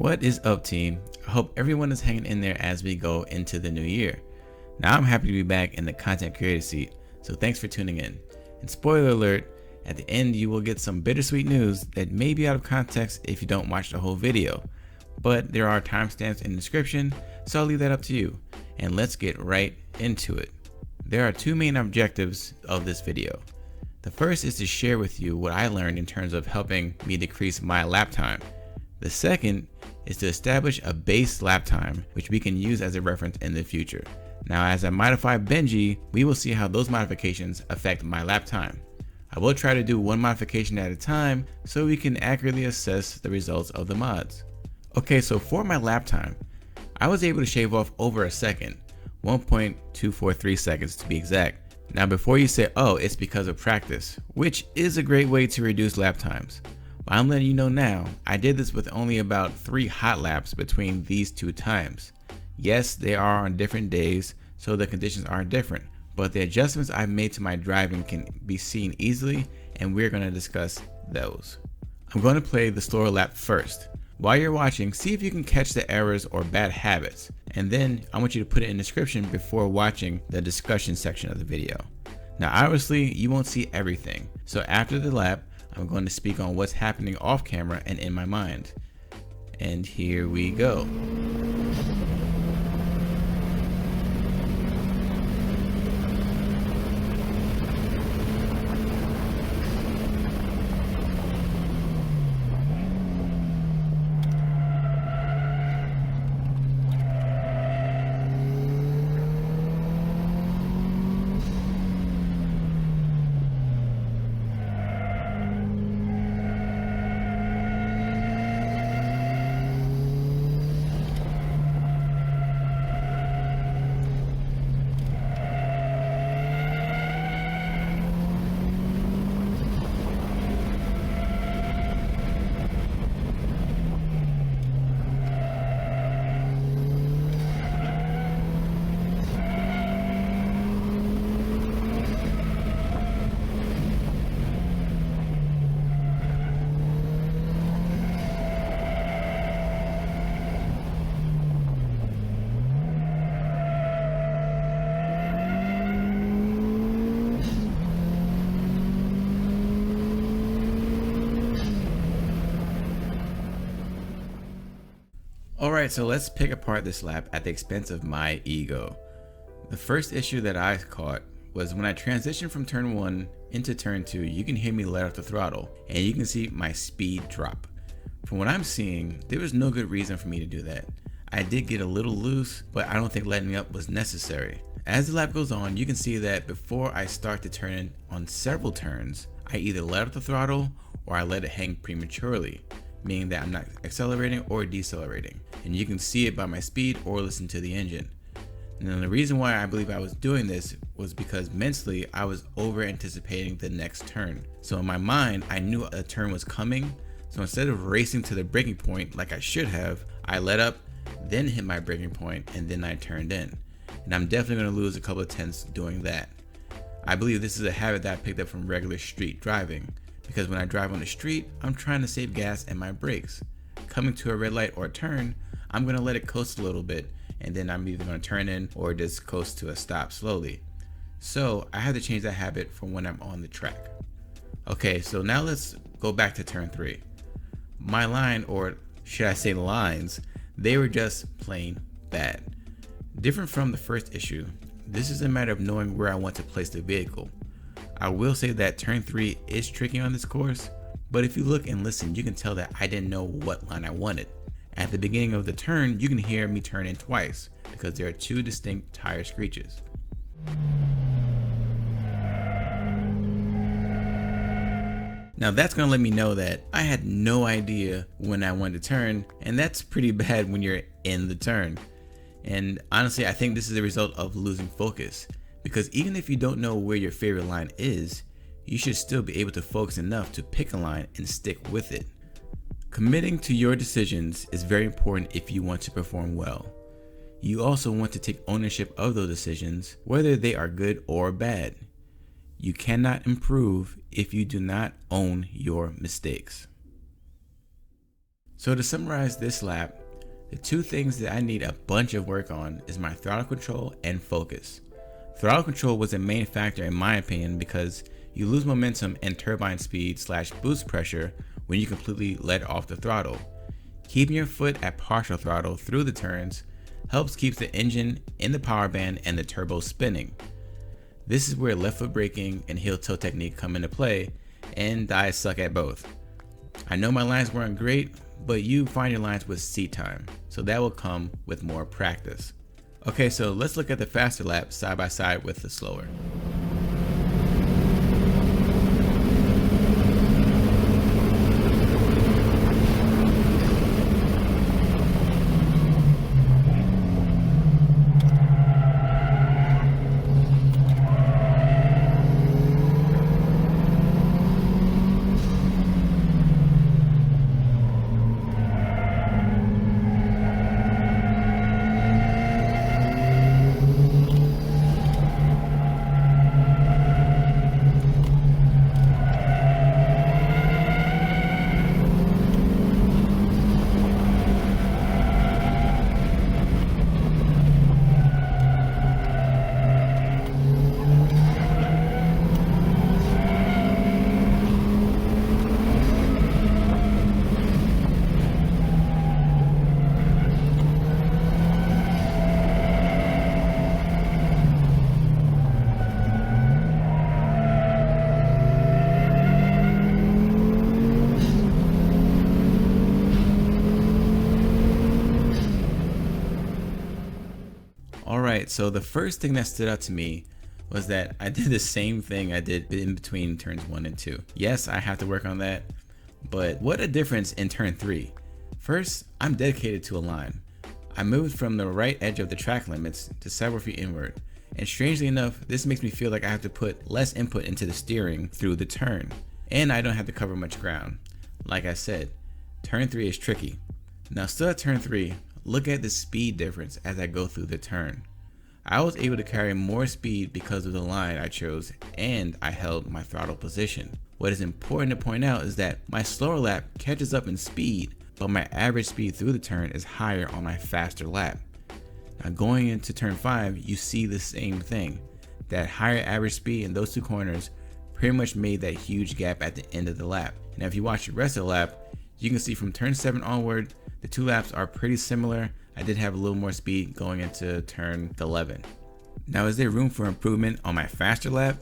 What is up, team? I hope everyone is hanging in there as we go into the new year. Now I'm happy to be back in the content creator seat, so thanks for tuning in. And spoiler alert, at the end you will get some bittersweet news that may be out of context if you don't watch the whole video. But there are timestamps in the description, so I'll leave that up to you. And let's get right into it. There are two main objectives of this video. The first is to share with you what I learned in terms of helping me decrease my lap time. The second is to establish a base lap time, which we can use as a reference in the future. Now, as I modify Benji, we will see how those modifications affect my lap time. I will try to do one modification at a time so we can accurately assess the results of the mods. Okay, so for my lap time, I was able to shave off over a second, 1.243 seconds to be exact. Now before you say, oh, it's because of practice, which is a great way to reduce lap times. But I'm letting you know now, I did this with only about 3 hot laps between these two times. Yes, they are on different days, so the conditions are different, but the adjustments I've made to my driving can be seen easily, and we're going to discuss those. I'm going to play the slower lap first. While you're watching, see if you can catch the errors or bad habits, and then I want you to put it in the description before watching the discussion section of the video. Now obviously you won't see everything, so after the lap, I'm going to speak on what's happening off camera and in my mind. And here we go. Alright, so let's pick apart this lap at the expense of my ego. The first issue that I caught was when I transitioned from turn 1 into turn 2, you can hear me let off the throttle and you can see my speed drop. From what I'm seeing, there was no good reason for me to do that. I did get a little loose, but I don't think letting up was necessary. As the lap goes on, you can see that before I start to turn on several turns, I either let off the throttle or I let it hang prematurely, meaning that I'm not accelerating or decelerating. And you can see it by my speed or listen to the engine. And the reason why I believe I was doing this was because mentally I was over anticipating the next turn. So in my mind, I knew a turn was coming. So instead of racing to the braking point like I should have, I let up, then hit my braking point, and then I turned in. And I'm definitely going to lose a couple of tenths doing that. I believe this is a habit that I picked up from regular street driving, because when I drive on the street, I'm trying to save gas and my brakes. Coming to a red light or a turn, I'm going to let it coast a little bit, and then I'm either going to turn in or just coast to a stop slowly. So I had to change that habit from when I'm on the track. Okay, so now let's go back to turn 3. My line, or should I say lines, they were just plain bad. Different from the first issue, this is a matter of knowing where I want to place the vehicle. I will say that turn 3 is tricky on this course, but if you look and listen, you can tell that I didn't know what line I wanted. At the beginning of the turn, you can hear me turn in twice because there are 2 distinct tire screeches. Now that's going to let me know that I had no idea when I wanted to turn, and that's pretty bad when you're in the turn. And honestly, I think this is a result of losing focus, because even if you don't know where your favorite line is, you should still be able to focus enough to pick a line and stick with it. Committing to your decisions is very important if you want to perform well. You also want to take ownership of those decisions, whether they are good or bad. You cannot improve if you do not own your mistakes. So to summarize this lap, the two things that I need a bunch of work on is my throttle control and focus. Throttle control was a main factor in my opinion because you lose momentum and turbine speed / boost pressure when you completely let off the throttle. Keeping your foot at partial throttle through the turns helps keep the engine in the power band and the turbo spinning. This is where left foot braking and heel tilt technique come into play, and I suck at both. I know my lines weren't great, but you find your lines with seat time, so that will come with more practice. Okay, so let's look at the faster lap side by side with the slower. Alright, so the first thing that stood out to me was that I did the same thing I did in between turns 1 and 2. Yes, I have to work on that, but what a difference in turn 3. First, I'm dedicated to a line. I moved from the right edge of the track limits to several feet inward, and strangely enough, this makes me feel like I have to put less input into the steering through the turn, and I don't have to cover much ground. Like I said, turn 3 is tricky. Now still at turn 3, look at the speed difference as I go through the turn. I was able to carry more speed because of the line I chose, and I held my throttle position. What is important to point out is that my slower lap catches up in speed, but my average speed through the turn is higher on my faster lap. Now going into turn 5, you see the same thing. That higher average speed in those two corners pretty much made that huge gap at the end of the lap. Now if you watch the rest of the lap, you can see from turn 7 onward, the two laps are pretty similar. I did have a little more speed going into turn 11. Now is there room for improvement on my faster lap?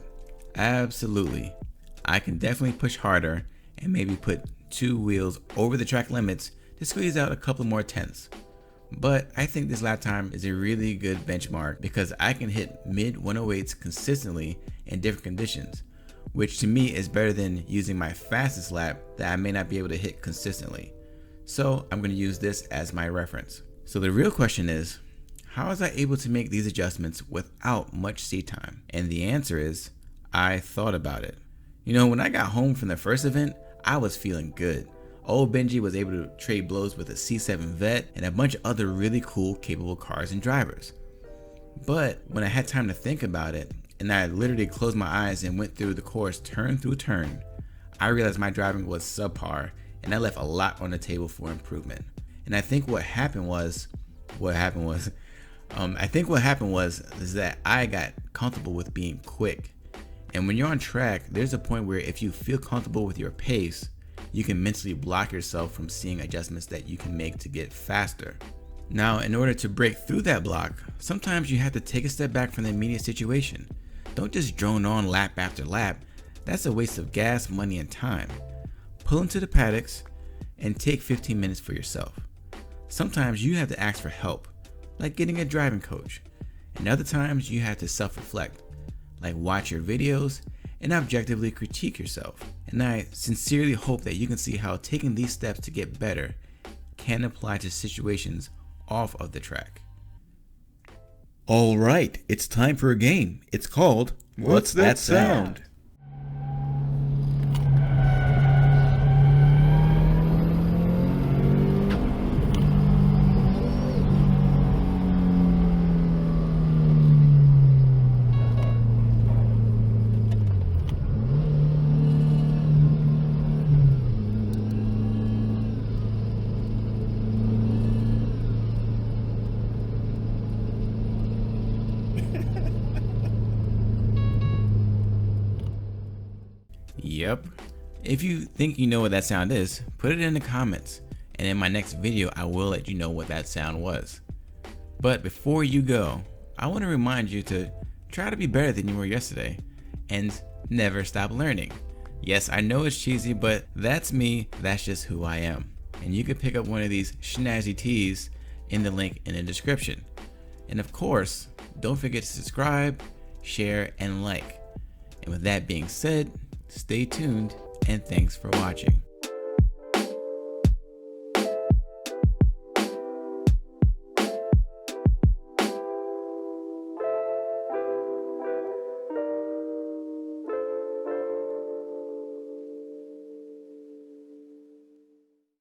Absolutely. I can definitely push harder and maybe put 2 wheels over the track limits to squeeze out a couple more tenths. But I think this lap time is a really good benchmark because I can hit mid 108s consistently in different conditions, which to me is better than using my fastest lap that I may not be able to hit consistently. So I'm going to use this as my reference. So the real question is, how was I able to make these adjustments without much seat time? And the answer is, I thought about it. You know, when I got home from the first event, I was feeling good. Old Benji was able to trade blows with a C7 Vet and a bunch of other really cool, capable cars and drivers. But when I had time to think about it, and I literally closed my eyes and went through the course turn through turn, I realized my driving was subpar and I left a lot on the table for improvement. And I think what happened was is that I got comfortable with being quick. And when you're on track, there's a point where if you feel comfortable with your pace, you can mentally block yourself from seeing adjustments that you can make to get faster. Now, in order to break through that block, sometimes you have to take a step back from the immediate situation. Don't just drone on lap after lap. That's a waste of gas, money, and time. Pull into the paddocks and take 15 minutes for yourself. Sometimes you have to ask for help, like getting a driving coach. And other times you have to self-reflect, like watch your videos and objectively critique yourself. And I sincerely hope that you can see how taking these steps to get better can apply to situations off of the track. Alright, it's time for a game. It's called What's That Sound? Yep. If you think you know what that sound is, put it in the comments, and in my next video I will let you know what that sound was. But before you go, I want to remind you to try to be better than you were yesterday, and never stop learning. Yes, I know it's cheesy, but that's me, that's just who I am. And you can pick up one of these snazzy tees in the link in the description. And of course, don't forget to subscribe, share, and like. And with that being said, stay tuned, and thanks for watching.